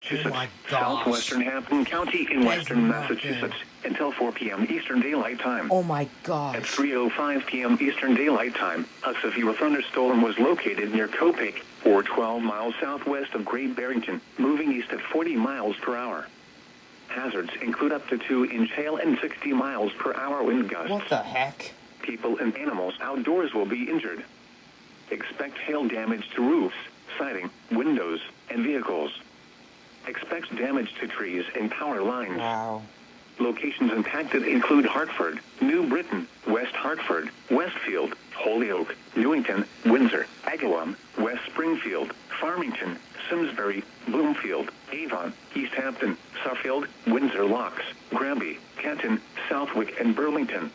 Massachusetts, my gosh. southwestern Hampton County in western Massachusetts until 4 p.m. Eastern Daylight Time. Oh my gosh. At 3:05 p.m. Eastern Daylight Time, a severe thunderstorm was located near Copic, or 12 miles southwest of Great Barrington, moving east at 40 miles per hour. Hazards include up to 2-inch hail and 60 miles per hour wind gusts. What the heck? People and animals outdoors will be injured. Expect hail damage to roofs, siding, windows, and vehicles. Expect damage to trees and power lines. Wow. Locations impacted include Hartford, New Britain, West Hartford, Westfield, Holyoke, Newington, Windsor, Agawam, West Springfield, Farmington, Simsbury, Bloomfield, Avon, East Hampton, Suffield, Windsor Locks, Granby, Canton, Southwick, and Burlington.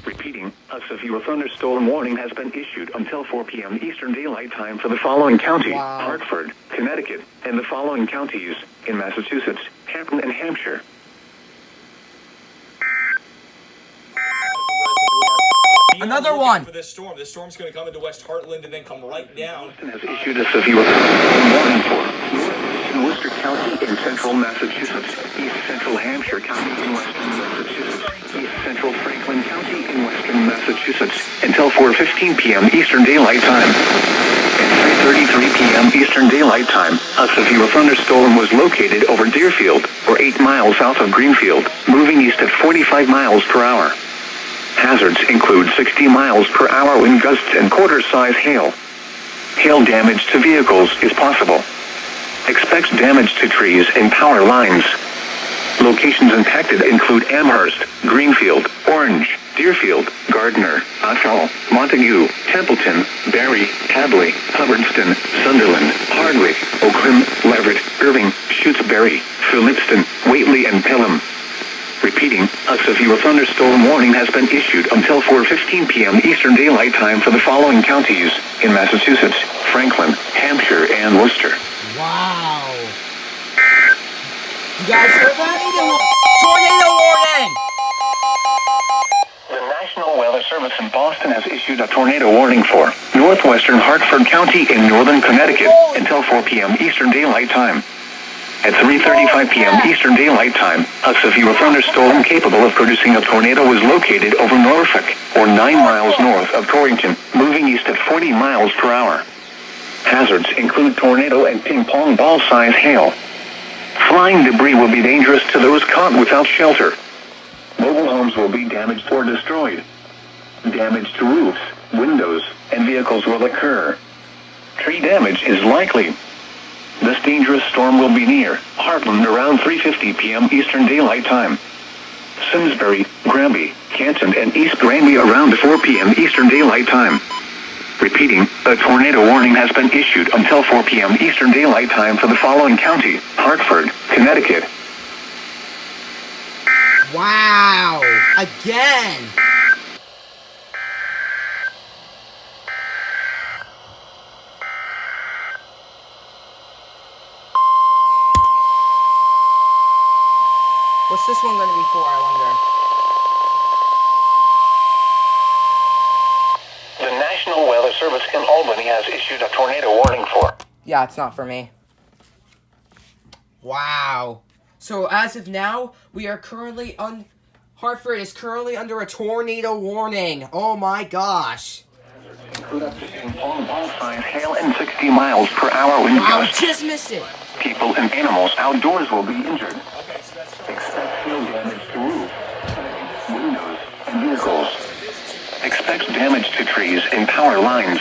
Repeating, a severe thunderstorm warning has been issued until 4 p.m. Eastern Daylight Time for the following county, Hartford, Connecticut, and the following counties in Massachusetts, Hampton, and Hampshire. Another one. For this storm. This storm's going to come into West Heartland and then come right down. Boston has issued a severe thunderstorm warning for Worcester County in central Massachusetts, East Central Hampshire County in western Massachusetts, East Central Franklin County in western Massachusetts until 4:15 p.m. Eastern Daylight Time. At 3:33 p.m. Eastern Daylight Time, a severe thunderstorm was located over Deerfield, or 8 miles south of Greenfield, moving east at 45 miles per hour. Hazards include 60 miles per hour wind gusts and quarter-size hail. Hail damage to vehicles is possible. Expect damage to trees and power lines. Locations impacted include Amherst, Greenfield, Orange, Deerfield, Gardner, Athol, Montague, Templeton, Barry, Hadley, Hubbardston, Sunderland, Hardwick, Oakham, Leverett, Irving, Shutesbury, Phillipston, Whately, and Pelham. Repeating, a severe thunderstorm warning has been issued until 4:15 p.m. Eastern Daylight Time for the following counties in Massachusetts, Franklin, Hampshire, and Worcester. Wow. You guys heard that? Tornado warning! The National Weather Service in Boston has issued a tornado warning for northwestern Hartford County in northern Connecticut until 4 p.m. Eastern Daylight Time. At 3:35 p.m. Eastern Daylight Time, a severe thunderstorm capable of producing a tornado was located over Norfolk, or 9 miles north of Torrington, moving east at 40 miles per hour. Hazards include tornado and ping-pong ball-size hail. Flying debris will be dangerous to those caught without shelter. Mobile homes will be damaged or destroyed. Damage to roofs, windows, and vehicles will occur. Tree damage is likely. This dangerous storm will be near Heartland around 3:50 p.m. Eastern Daylight Time. Simsbury, Granby, Canton, and East Granby around 4 p.m. Eastern Daylight Time. Repeating, a tornado warning has been issued until 4 p.m. Eastern Daylight Time for the following county, Hartford, Connecticut. Wow. Again. What's this one going to be for, I The National Weather Service in Albany has issued a tornado warning for. Yeah, it's not for me. Wow. So as of now, we are currently Hartford is currently under a tornado warning. Oh my gosh. Include up to ping-pong ball-size hail and 60 miles per hour wind Wow, gusts. just missed it. People and animals outdoors will be injured. Expect hail damage to roofs, windows, and vehicles. Expect damage to trees and power lines.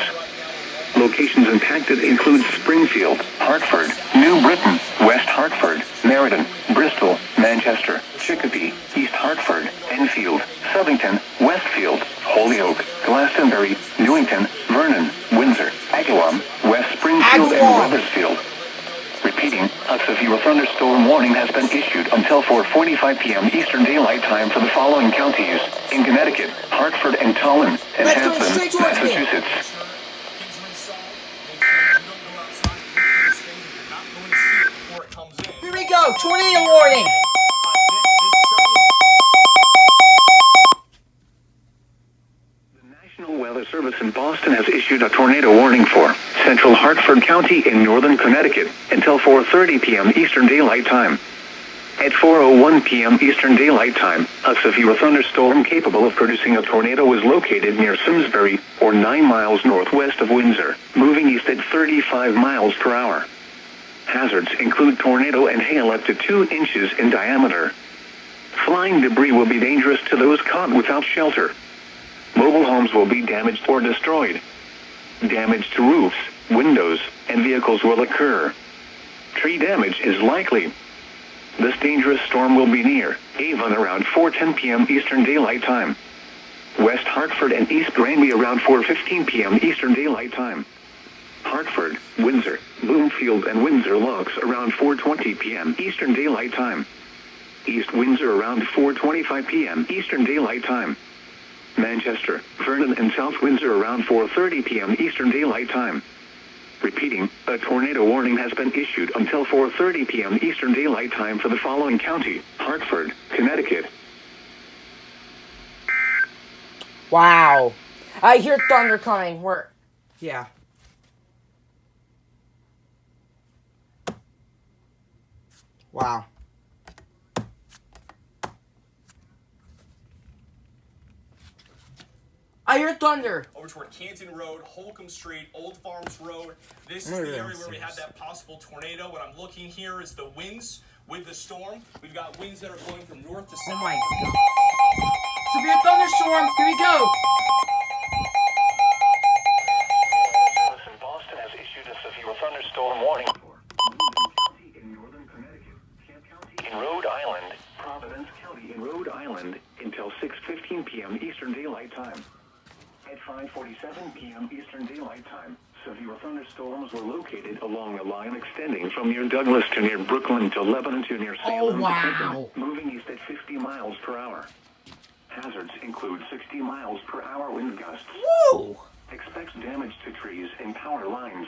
Locations impacted include Springfield, Hartford, New Britain, West Hartford, Meriden, Bristol, Manchester, Chicopee, East Hartford, Enfield, Southington, Westfield, Holyoke, Glastonbury, Newington, Vernon, Windsor, Agawam, West Springfield, and Wethersfield. Repeating, a severe thunderstorm warning has been issued until 4:45 p.m. Eastern Daylight Time for the following counties in Connecticut, Hartford, and Tolland, and Hampton, Massachusetts. Here we go, tornado warning. The National Weather Service Listen, Boston has issued a tornado warning for central Hartford County in northern Connecticut until 4:30 p.m. Eastern Daylight Time. At 4:01 p.m. Eastern Daylight Time, a severe thunderstorm capable of producing a tornado was located near Simsbury, or 9 miles northwest of Windsor, moving east at 35 miles per hour. Hazards include tornado and hail up to 2 inches in diameter. Flying debris will be dangerous to those caught without shelter. Mobile homes will be damaged or destroyed. Damage to roofs, windows, and vehicles will occur. Tree damage is likely. This dangerous storm will be near Avon around 4:10 p.m. Eastern Daylight Time. West Hartford and East Granby around 4:15 p.m. Eastern Daylight Time. Hartford, Windsor, Bloomfield, and Windsor Locks around 4:20 p.m. Eastern Daylight Time. East Windsor around 4:25 p.m. Eastern Daylight Time. Manchester, Vernon, and South Windsor around 4:30 p.m. Eastern Daylight Time. Repeating, a tornado warning has been issued until 4:30 p.m. Eastern Daylight Time for the following county: Hartford, Connecticut. Wow. I hear thunder coming. Yeah. Wow. I hear thunder. Over toward Canton Road, Holcomb Street, Old Farms Road. This is the area where we had that possible tornado. What I'm looking here is the winds with the storm. We've got winds that are blowing from north to south. Oh my God. Severe thunderstorm. Here we go. Listen, Boston has issued a severe thunderstorm warning for County in northern Connecticut, Kent County in Rhode Island, Providence County in Rhode Island until 6:15 p.m. Eastern Daylight Time. At 5:47 p.m. Eastern Daylight Time, severe thunderstorms were located along a line extending from near Douglas to near Brooklyn to Lebanon to near Salem, wow. Clinton, moving east at 50 miles per hour. Hazards include 60 miles per hour wind gusts. Woo! Expects damage to trees and power lines.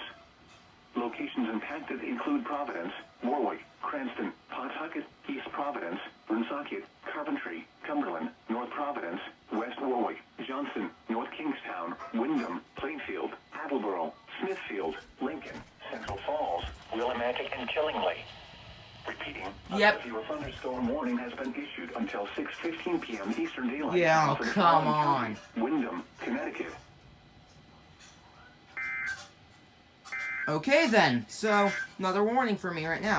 Locations impacted include Providence, Warwick, Cranston, Pawtucket, East Providence, Woonsocket, Coventry, Cumberland, North Providence, West Warwick, Johnson, North Kingstown, Wyndham, Plainfield, Attleboro, Smithfield, Lincoln, Central Falls, Willimantic, and Killingly. Repeating, a severe thunderstorm warning has been issued until 6:15 p.m. Eastern Daylight Time. Yeah, for the come following on. counties: Wyndham, Connecticut. Okay then. So, another warning for me right now.